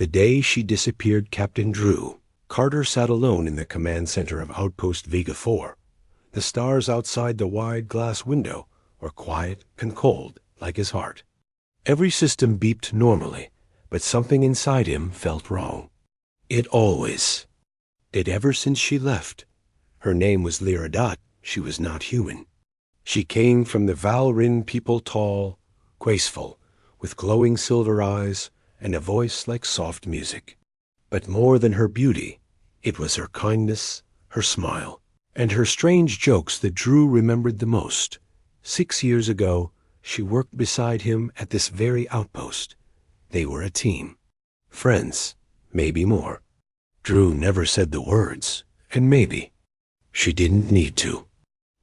The day she disappeared Captain Drew, Carter sat alone in the command center of Outpost Vega 4. The stars outside the wide glass window were quiet and cold, like his heart. Every system beeped normally, but something inside him felt wrong. It always did ever since she left. Her name was Lyra Dot. She was not human. She came from the Valrin people, tall, graceful, with glowing silver eyes and a voice like soft music. But more than her beauty, it was her kindness, her smile, and her strange jokes that Drew remembered the most. 6 years ago, she worked beside him at this very outpost. They were a team. Friends, maybe more. Drew never said the words, and maybe she didn't need to.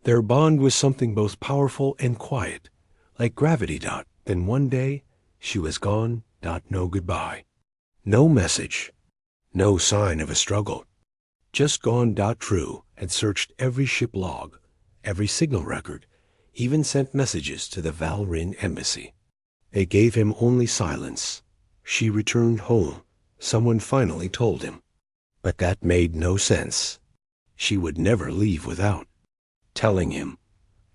Their bond was something both powerful and quiet, like gravity. Then one day, she was gone. No goodbye. No message. No sign of a struggle. Just gone. Drew had searched every ship log, every signal record, even sent messages to the Valrin embassy. They gave him only silence. She returned home, someone finally told him. But that made no sense. She would never leave without telling him.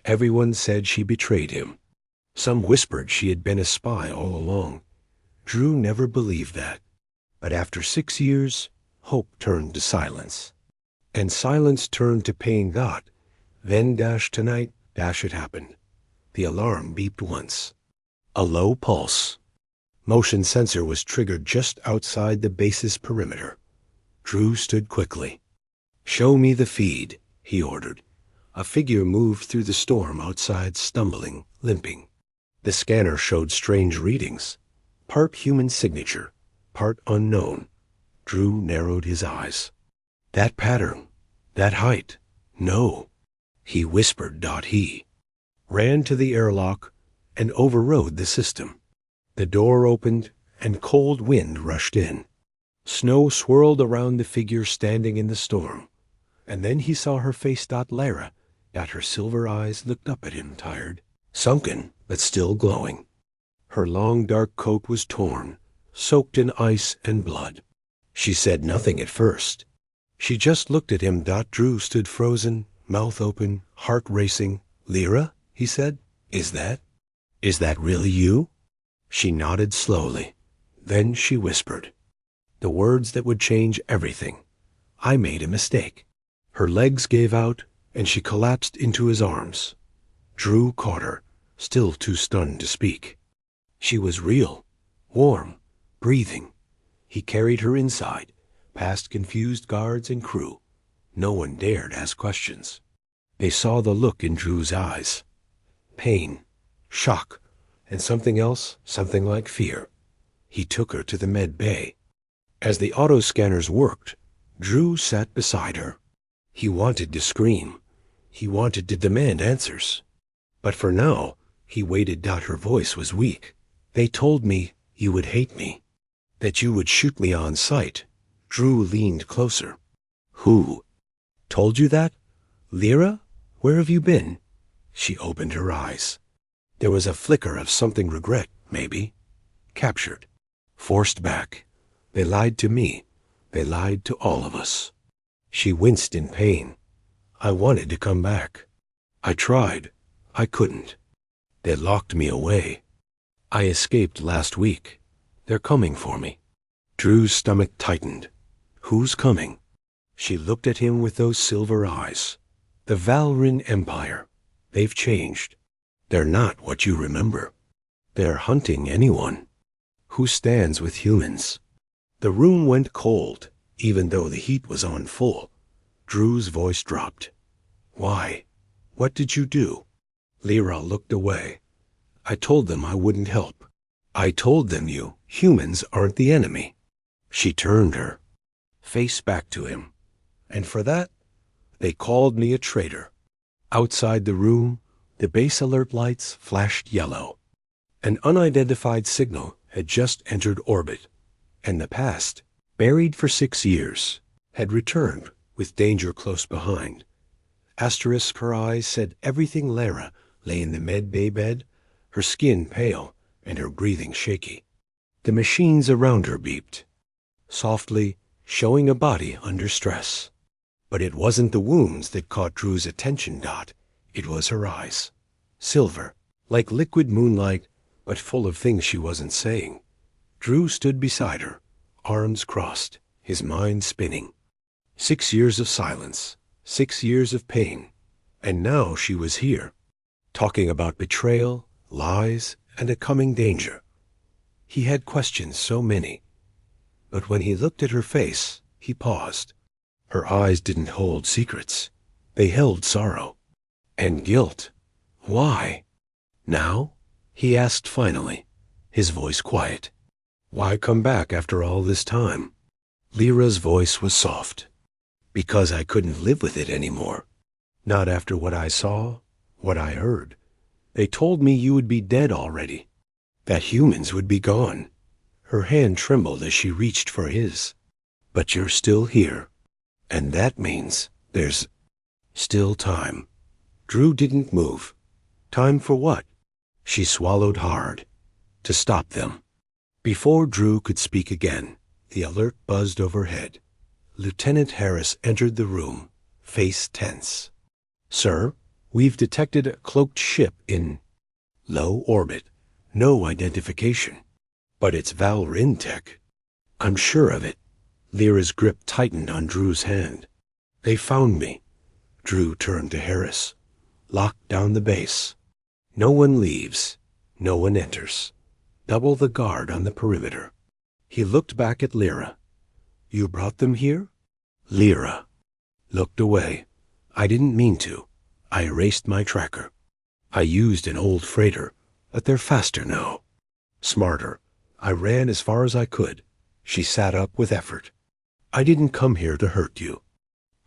Everyone said she betrayed him. Some whispered she had been a spy all along. Drew never believed that. But after 6 years, hope turned to silence. And silence turned to pain. Then tonight, it happened. The alarm beeped once. A low pulse. Motion sensor was triggered just outside the base's perimeter. Drew stood quickly. "Show me the feed," he ordered. A figure moved through the storm outside, stumbling, limping. The scanner showed strange readings. Part human signature, part unknown. Drew narrowed his eyes. That pattern, that height, no. He whispered. He ran to the airlock and overrode the system. The door opened and cold wind rushed in. Snow swirled around the figure standing in the storm. And then he saw her face. Lyra. Her silver eyes looked up at him, tired, sunken, but still glowing. Her long dark coat was torn, soaked in ice and blood. She said nothing at first. She just looked at him. Drew stood frozen, mouth open, heart racing. "Lyra," he said, Is that really you?" She nodded slowly. Then she whispered, the words that would change everything. "I made a mistake." Her legs gave out, and she collapsed into his arms. Drew caught her, still too stunned to speak. She was real, warm, breathing. He carried her inside, past confused guards and crew. No one dared ask questions. They saw the look in Drew's eyes. Pain, shock, and something else, something like fear. He took her to the med bay. As the auto-scanners worked, Drew sat beside her. He wanted to scream. He wanted to demand answers. But for now, he waited. Her voice was weak. "They told me you would hate me, that you would shoot me on sight." Drew leaned closer. "Who told you that? Lyra? Where have you been?" She opened her eyes. There was a flicker of something, regret, maybe. Captured. Forced back. They lied to me. They lied to all of us. She winced in pain. "I wanted to come back. I tried. I couldn't. They locked me away. I escaped last week. They're coming for me." Drew's stomach tightened. "Who's coming?" She looked at him with those silver eyes. "The Valrin Empire. They've changed. They're not what you remember. They're hunting anyone who stands with humans." The room went cold, even though the heat was on full. Drew's voice dropped. "Why? What did you do?" Lyra looked away. "I told them I wouldn't help. I told them you humans aren't the enemy." She turned her face back to him. "And for that, they called me a traitor." Outside the room, the base alert lights flashed yellow. An unidentified signal had just entered orbit, and the past, buried for 6 years, had returned with danger close behind. Asterisk, her eyes said everything. Lyra lay in the med bay bed, her skin pale and her breathing shaky. The machines around her beeped. softly, showing a body under stress. But it wasn't the wounds that caught Drew's attention, Dot. It was her eyes. Silver, like liquid moonlight, but full of things she wasn't saying. Drew stood beside her, arms crossed, his mind spinning. 6 years of silence, 6 years of pain. And now she was here, talking about betrayal, lies, and a coming danger. He had questions, so many. But when he looked at her face, he paused. Her eyes didn't hold secrets. They held sorrow. And guilt. Why? Now? He asked finally, his voice quiet. Why come back after all this time? Lyra's voice was soft. Because I couldn't live with it anymore. Not after what I saw, what I heard. They told me you would be dead already. That humans would be gone. Her hand trembled as she reached for his. But you're still here. And that means there's still time. Drew didn't move. Time for what? She swallowed hard. To stop them. Before Drew could speak again, the alert buzzed overhead. Lieutenant Harris entered the room, face tense. Sir, we've detected a cloaked ship in low orbit. No identification. But it's Valrin tech. I'm sure of it. Lyra's grip tightened on Drew's hand. They found me. Drew turned to Harris. Locked down the base. No one leaves. No one enters. Double the guard on the perimeter. He looked back at Lyra. You brought them here? Lyra looked away. I didn't mean to. I erased my tracker. I used an old freighter, but they're faster now. Smarter. I ran as far as I could. She sat up with effort. I didn't come here to hurt you.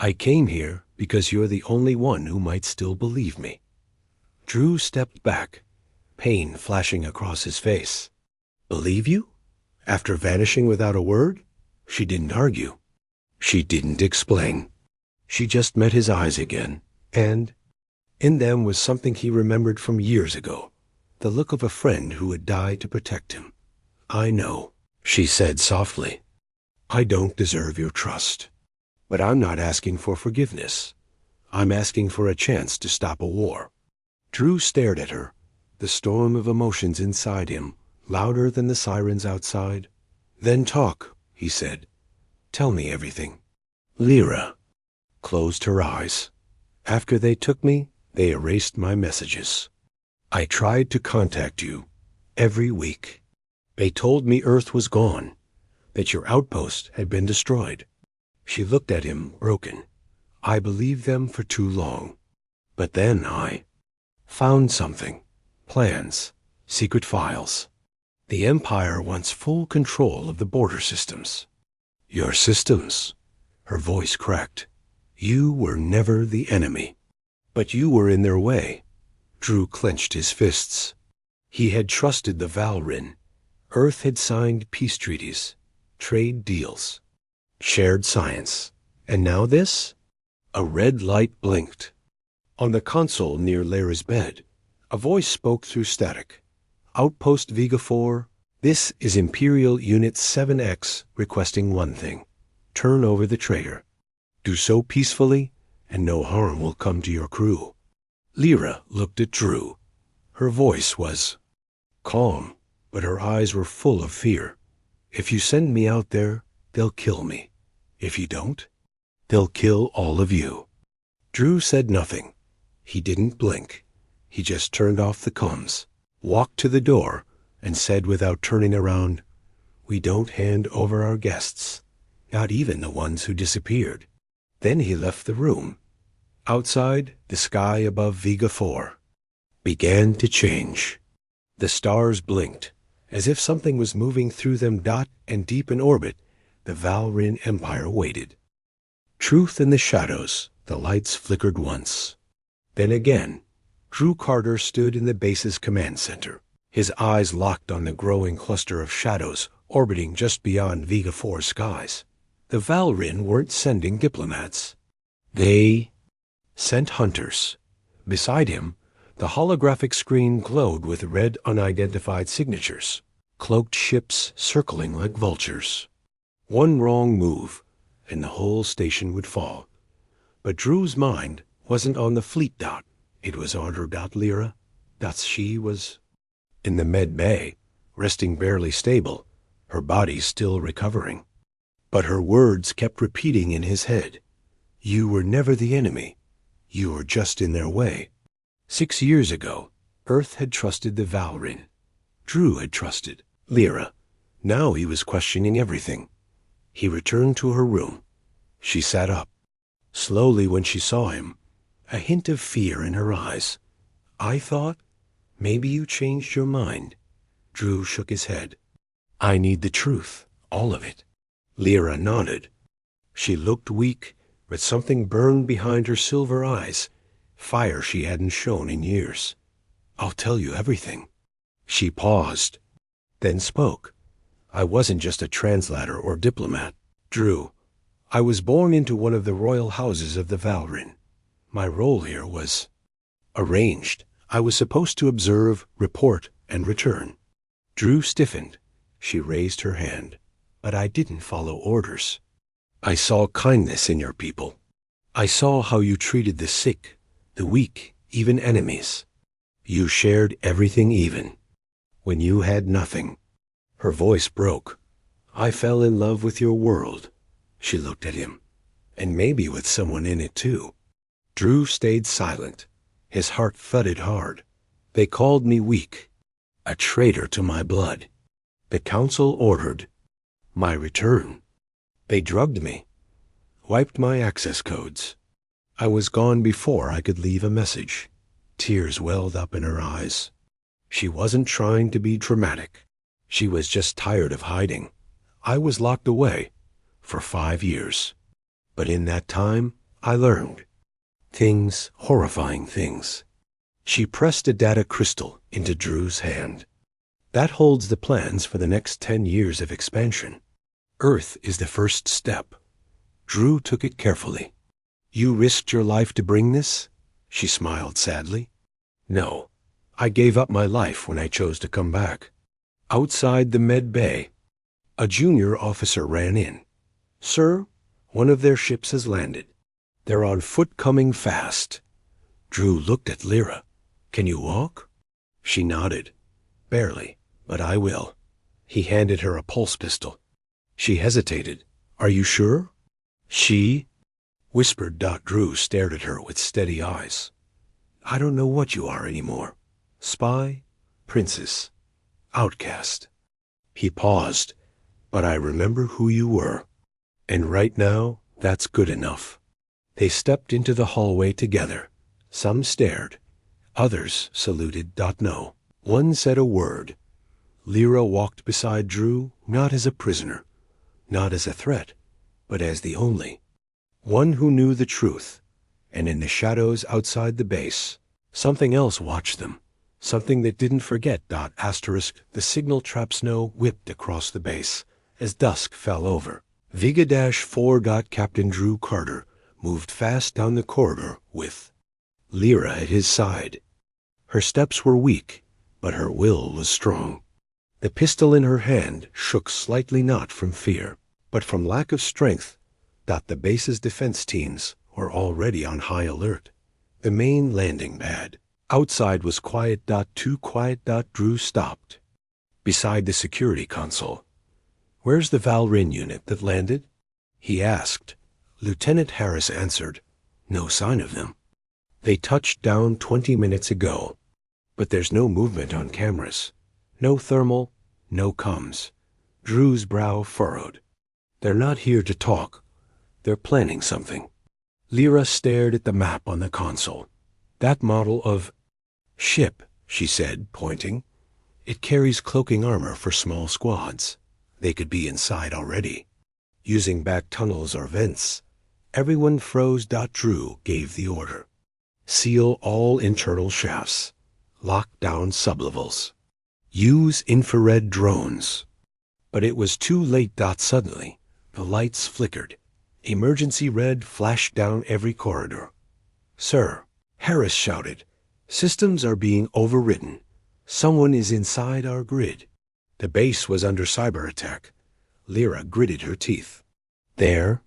I came here because you're the only one who might still believe me. Drew stepped back, pain flashing across his face. Believe you? After vanishing without a word? She didn't argue. She didn't explain. She just met his eyes again, and in them was something he remembered from years ago, the look of a friend who would die to protect him. I know, she said softly. I don't deserve your trust. But I'm not asking for forgiveness. I'm asking for a chance to stop a war. Drew stared at her, the storm of emotions inside him, louder than the sirens outside. Then talk, he said. Tell me everything. Lyra closed her eyes. After they took me, they erased my messages. I tried to contact you every week. They told me Earth was gone, that your outpost had been destroyed. She looked at him, broken. I believed them for too long. But then I found something. Plans. Secret files. The Empire wants full control of the border systems. Your systems. Her voice cracked. You were never the enemy. But you were in their way. Drew clenched his fists. He had trusted the Valrin. Earth had signed peace treaties, trade deals, shared science. And now this? A red light blinked. On the console near Lyra's bed, a voice spoke through static. Outpost Vega 4, this is Imperial Unit 7X requesting one thing. Turn over the traitor. Do so peacefully, and no harm will come to your crew. Lyra looked at Drew. Her voice was calm, but her eyes were full of fear. If you send me out there, they'll kill me. If you don't, they'll kill all of you. Drew said nothing. He didn't blink. He just turned off the comms, walked to the door, and said without turning around, We don't hand over our guests, not even the ones who disappeared. Then he left the room. Outside, the sky above Vega 4 began to change. The stars blinked, as if something was moving through them. And deep in orbit, the Valrin Empire waited. Truth in the shadows, the lights flickered once. Then again, Drew Carter stood in the base's command center, his eyes locked on the growing cluster of shadows orbiting just beyond Vega 4's skies. The Valrin weren't sending diplomats. They sent hunters. Beside him, the holographic screen glowed with red unidentified signatures, cloaked ships circling like vultures. One wrong move, and the whole station would fall. But Drew's mind wasn't on the fleet dot. It was on her dot Lyra. She was in the med bay, resting barely stable, her body still recovering. But her words kept repeating in his head. You were never the enemy. You were just in their way. 6 years ago, Earth had trusted the Valrin. Drew had trusted Lyra. Now he was questioning everything. He returned to her room. She sat up. Slowly when she saw him, a hint of fear in her eyes. I thought, maybe you changed your mind. Drew shook his head. I need the truth, all of it. Lyra nodded. She looked weak, but something burned behind her silver eyes, fire she hadn't shown in years. I'll tell you everything. She paused, then spoke. I wasn't just a translator or diplomat. Drew, I was born into one of the royal houses of the Valrin. My role here was arranged. I was supposed to observe, report, and return. Drew stiffened. She raised her hand. But I didn't follow orders. I saw kindness in your people. I saw how you treated the sick, the weak, even enemies. You shared everything even. When you had nothing. Her voice broke. I fell in love with your world. She looked at him. And maybe with someone in it too. Drew stayed silent. His heart thudded hard. They called me weak. A traitor to my blood. The council ordered my return. They drugged me. Wiped my access codes. I was gone before I could leave a message. Tears welled up in her eyes. She wasn't trying to be dramatic. She was just tired of hiding. I was locked away for 5 years. But in that time, I learned things, horrifying things. She pressed a data crystal into Drew's hand. That holds the plans for the next 10 years of expansion. Earth is the first step. Drew took it carefully. You risked your life to bring this? She smiled sadly. No, I gave up my life when I chose to come back. Outside the med bay, a junior officer ran in. Sir, one of their ships has landed. They're on foot coming fast. Drew looked at Lyra. Can you walk? She nodded. Barely, but I will. He handed her a pulse pistol. She hesitated. Are you sure? She whispered. Drew stared at her with steady eyes. I don't know what you are anymore. Spy, princess, outcast. He paused. But I remember who you were. And right now, that's good enough. They stepped into the hallway together. Some stared. Others saluted. No. One said a word. Lyra walked beside Drew, not as a prisoner, not as a threat, but as the only one who knew the truth. And in the shadows outside the base, something else watched them, something that didn't forget. The signal trap snow whipped across the base as dusk fell over. Vega-4. Captain Drew Carter moved fast down the corridor with Lyra at his side. Her steps were weak, but her will was strong. The pistol in her hand shook slightly, not from fear, but from lack of strength. The base's defense teams were already on high alert. The main landing pad outside was quiet. Too quiet. Drew stopped beside the security console. Where's the Valrin unit that landed? He asked. Lieutenant Harris answered. No sign of them. They touched down 20 minutes ago. But there's no movement on cameras. No thermal, no comms. Drew's brow furrowed. They're not here to talk. They're planning something. Lyra stared at the map on the console. That model of ship, she said, pointing. It carries cloaking armor for small squads. They could be inside already, using back tunnels or vents. Everyone froze. Drew gave the order. Seal all internal shafts. Lock down sublevels. Use infrared drones. But it was too late. Suddenly, the lights flickered. Emergency red flashed down every corridor. Sir, Harris shouted. Systems are being overridden. Someone is inside our grid. The base was under cyber attack. Lyra gritted her teeth. There,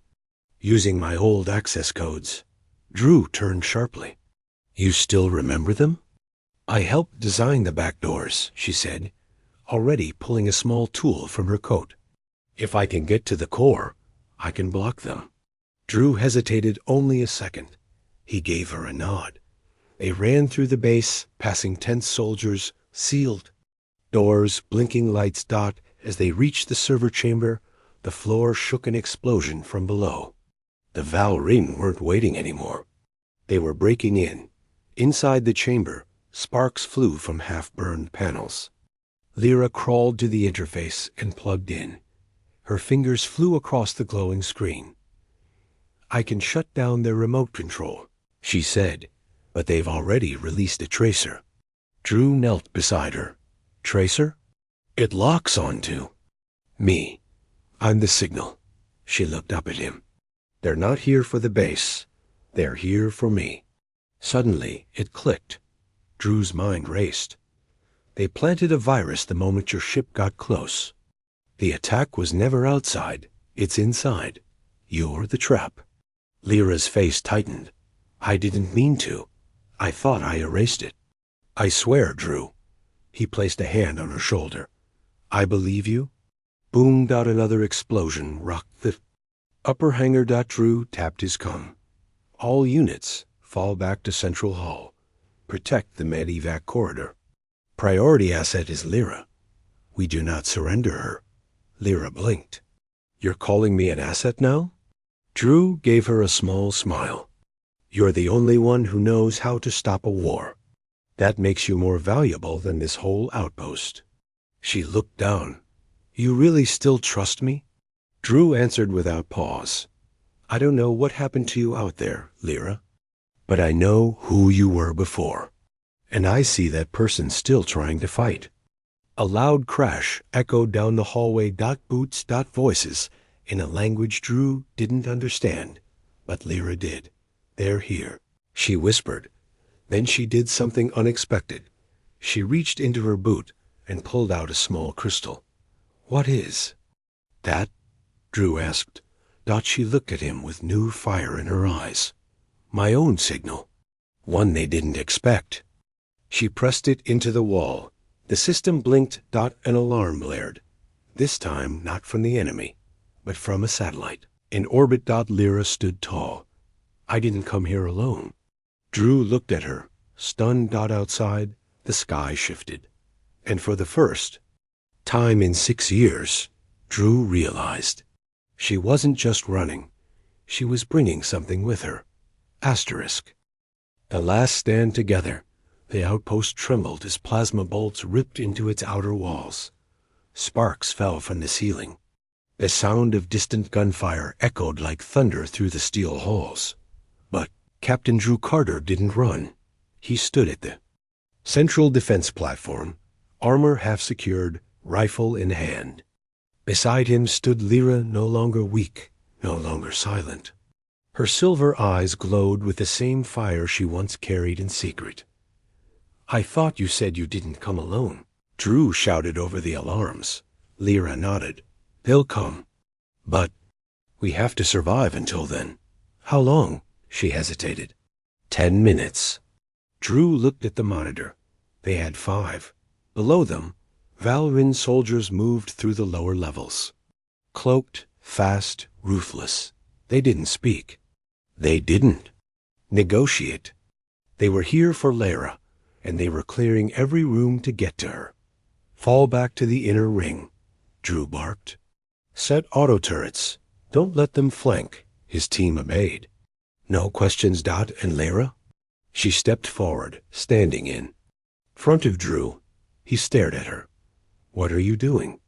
using my old access codes. Drew turned sharply. You still remember them? I helped design the back doors, she said, already pulling a small tool from her coat. If I can get to the core, I can block them. Drew hesitated only a second. He gave her a nod. They ran through the base, passing tense soldiers, sealed doors, blinking lights dot. As they reached the server chamber, the floor shook an explosion from below. The Val'Rin weren't waiting anymore. They were breaking in. Inside the chamber, sparks flew from half-burned panels. Lyra crawled to the interface and plugged in. Her fingers flew across the glowing screen. I can shut down their remote control, she said, but they've already released a tracer. Drew knelt beside her. Tracer? It locks onto me. I'm the signal. She looked up at him. They're not here for the base. They're here for me. Suddenly, it clicked. Drew's mind raced. They planted a virus the moment your ship got close. The attack was never outside. It's inside. You're the trap. Lyra's face tightened. I didn't mean to. I thought I erased it. I swear, Drew. He placed a hand on her shoulder. I believe you. Boomed out another explosion, rocked the upper hangar. Drew tapped his com. All units, fall back to Central Hall. Protect the med-evac corridor. Priority asset is Lyra. We do not surrender her. Lyra blinked. You're calling me an asset now? Drew gave her a small smile. You're the only one who knows how to stop a war. That makes you more valuable than this whole outpost. She looked down. You really still trust me? Drew answered without pause. I don't know what happened to you out there, Lyra, but I know who you were before. And I see that person still trying to fight. A loud crash echoed down the hallway. Boots. Voices in a language Drew didn't understand, but Lyra did. They're here, she whispered. Then she did something unexpected. She reached into her boot and pulled out a small crystal. What is that? Drew asked. She looked at him with new fire in her eyes. My own signal. One they didn't expect. She pressed it into the wall. The system blinked. An alarm blared. This time not from the enemy, but from a satellite. In orbit. Lyra stood tall. I didn't come here alone. Drew looked at her, stunned. Outside, the sky shifted. And for the first time in 6 years, Drew realized she wasn't just running. She was bringing something with her. Asterisk. The last stand together. The outpost trembled as plasma bolts ripped into its outer walls. Sparks fell from the ceiling. The sound of distant gunfire echoed like thunder through the steel halls. But Captain Drew Carter didn't run. He stood at the central defense platform, armor half secured, rifle in hand. Beside him stood Lyra, no longer weak, no longer silent. Her silver eyes glowed with the same fire she once carried in secret. I thought you said you didn't come alone. Drew shouted over the alarms. Lyra nodded. They'll come. But we have to survive until then. How long? She hesitated. 10 minutes. Drew looked at the monitor. They had 5. Below them, Val'Rin soldiers moved through the lower levels. Cloaked, fast, ruthless. They didn't speak. They didn't negotiate. They were here for Lyra, and they were clearing every room to get to her. Fall back to the inner ring, Drew barked. Set auto turrets. Don't let them flank. His team obeyed. No questions. And Lyra? She stepped forward, standing in front of Drew. He stared at her. What are you doing?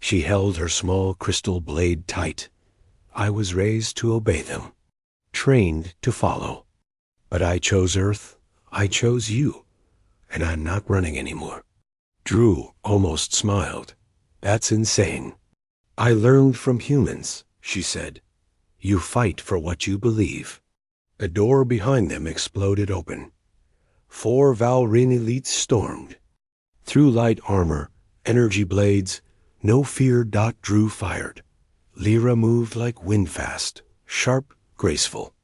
She held her small crystal blade tight. I was raised to obey them, trained to follow. But I chose Earth. I chose you. And I'm not running anymore. Drew almost smiled. That's insane. I learned from humans, she said. You fight for what you believe. A door behind them exploded open. 4 Val'Rin elites stormed. Through light armor, energy blades, no fear. Drew fired. Lyra moved like wind fast, sharp, graceful.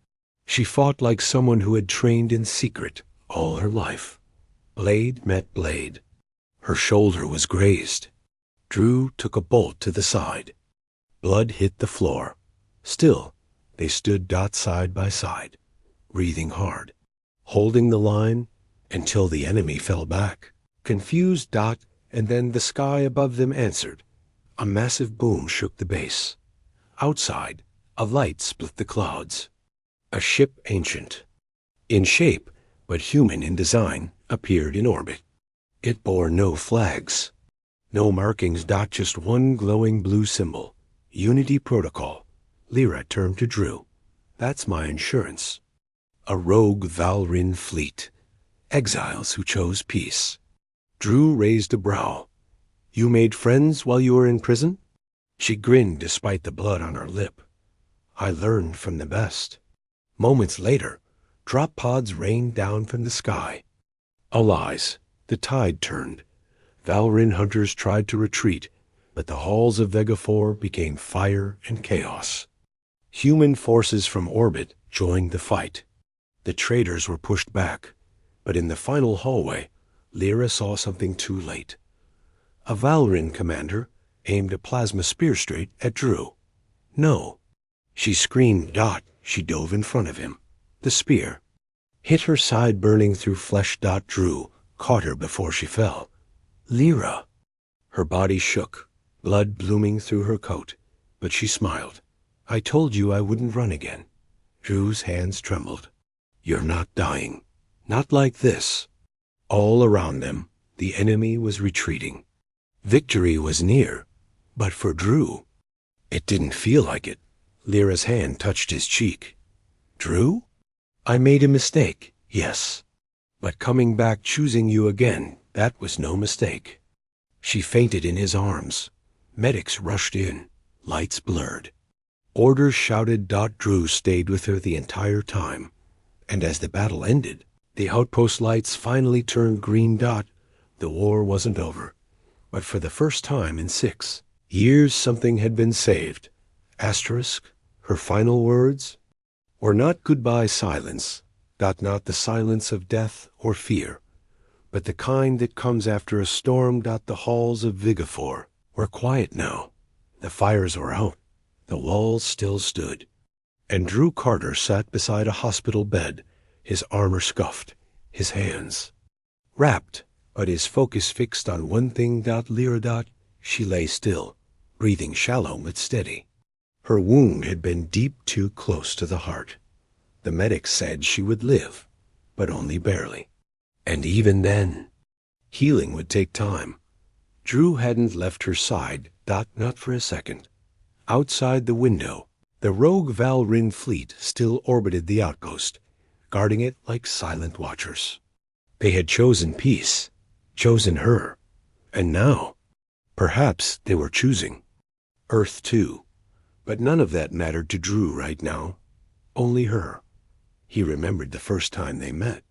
She fought like someone who had trained in secret all her life. Blade met blade. Her shoulder was grazed. Drew took a bolt to the side. Blood hit the floor. Still, they stood side by side, breathing hard, holding the line until the enemy fell back. Confused and then the sky above them answered. A massive boom shook the base. Outside, a light split the clouds. A ship ancient, in shape but human in design, appeared in orbit. It bore no flags, no markings, just one glowing blue symbol. Unity Protocol. Lyra turned to Drew. That's my insurance. A rogue Valrin fleet. Exiles who chose peace. Drew raised a brow. You made friends while you were in prison? She grinned despite the blood on her lip. I learned from the best. Moments later, drop pods rained down from the sky. Allies. The tide turned. Valrin hunters tried to retreat, but the halls of Vega 4 became fire and chaos. Human forces from orbit joined the fight. The traitors were pushed back, but in the final hallway, Lyra saw something too late. A Valrin commander aimed a plasma spear straight at Drew. No. She screamed. She dove in front of him. The spear hit her side, burning through flesh. Drew caught her before she fell. Lyra. Her body shook, blood blooming through her coat, but she smiled. I told you I wouldn't run again. Drew's hands trembled. You're not dying. Not like this. All around them, the enemy was retreating. Victory was near, but for Drew, it didn't feel like it. Lyra's hand touched his cheek. Drew? I made a mistake, yes. But coming back, choosing you again, that was no mistake. She fainted in his arms. Medics rushed in. Lights blurred. Orders shouted. Drew stayed with her the entire time. And as the battle ended, the outpost lights finally turned green. The war wasn't over. But for the first time in 6 years, something had been saved. Asterisk, her final words were not goodbye silence, not the silence of death or fear, but the kind that comes after a storm. The halls of Vega 4 were quiet now. The fires were out. The walls still stood. And Drew Carter sat beside a hospital bed, his armor scuffed, his hands wrapped, but his focus fixed on one thing. Lyra. She lay still, breathing shallow but steady. Her wound had been deep, too close to the heart. The medics said she would live, but only barely. And even then, healing would take time. Drew hadn't left her side, not for a second. Outside the window, the rogue Valrin fleet still orbited the outpost, guarding it like silent watchers. They had chosen peace, chosen her, and now, perhaps they were choosing Earth too. But none of that mattered to Drew right now. Only her. He remembered the first time they met.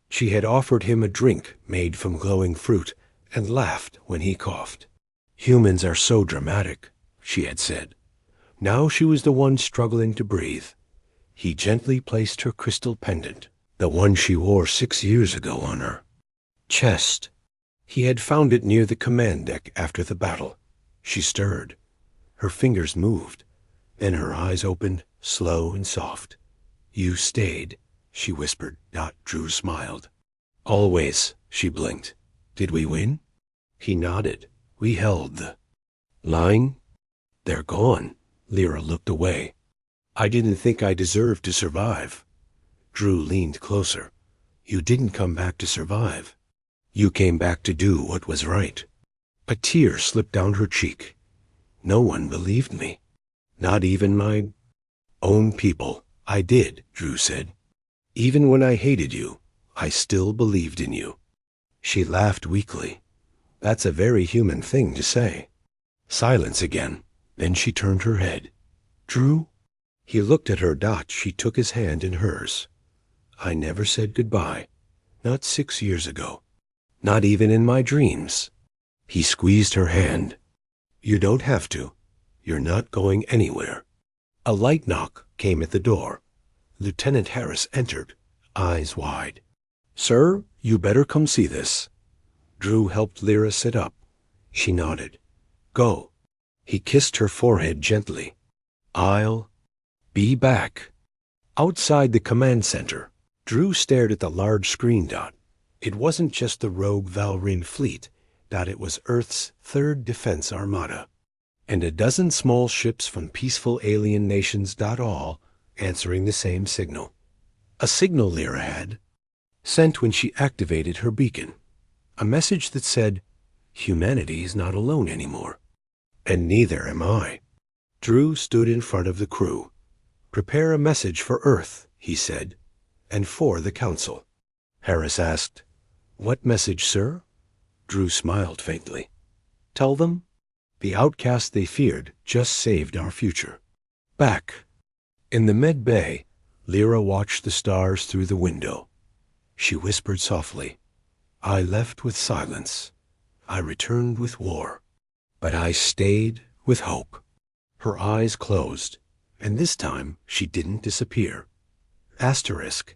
She had offered him a drink made from glowing fruit and laughed when he coughed. Humans are so dramatic, she had said. Now she was the one struggling to breathe. He gently placed her crystal pendant, the one she wore 6 years ago, on her chest. He had found it near the command deck after the battle. She stirred. Her fingers moved. Then her eyes opened, slow and soft. You stayed, she whispered. Drew smiled. Always, she blinked. Did we win? He nodded. We held the line. They're gone. Lyra looked away. I didn't think I deserved to survive. Drew leaned closer. You didn't come back to survive. You came back to do what was right. A tear slipped down her cheek. No one believed me. Not even my own people. I did, Drew said. Even when I hated you, I still believed in you. She laughed weakly. That's a very human thing to say. Silence again. Then she turned her head. Drew? He looked at her. She took his hand in hers. I never said goodbye. Not 6 years ago. Not even in my dreams. He squeezed her hand. You don't have to. You're not going anywhere. A light knock came at the door. Lieutenant Harris entered, eyes wide. Sir, you better come see this. Drew helped Lyra sit up. She nodded. Go. He kissed her forehead gently. I'll be back. Outside the command center, Drew stared at the large screen dot. It wasn't just the rogue Valryn fleet, it was Earth's third defense armada. And a dozen small ships from peaceful alien nations, all answering the same signal. A signal Lyra had, sent when she activated her beacon. A message that said, humanity is not alone anymore. And neither am I. Drew stood in front of the crew. Prepare a message for Earth, he said, and for the Council. Harris asked, What message, sir? Drew smiled faintly. Tell them, the outcast they feared just saved our future. Back. In the med bay, Lyra watched the stars through the window. She whispered softly, I left with silence. I returned with war. But I stayed with hope. Her eyes closed, and this time she didn't disappear. Asterisk,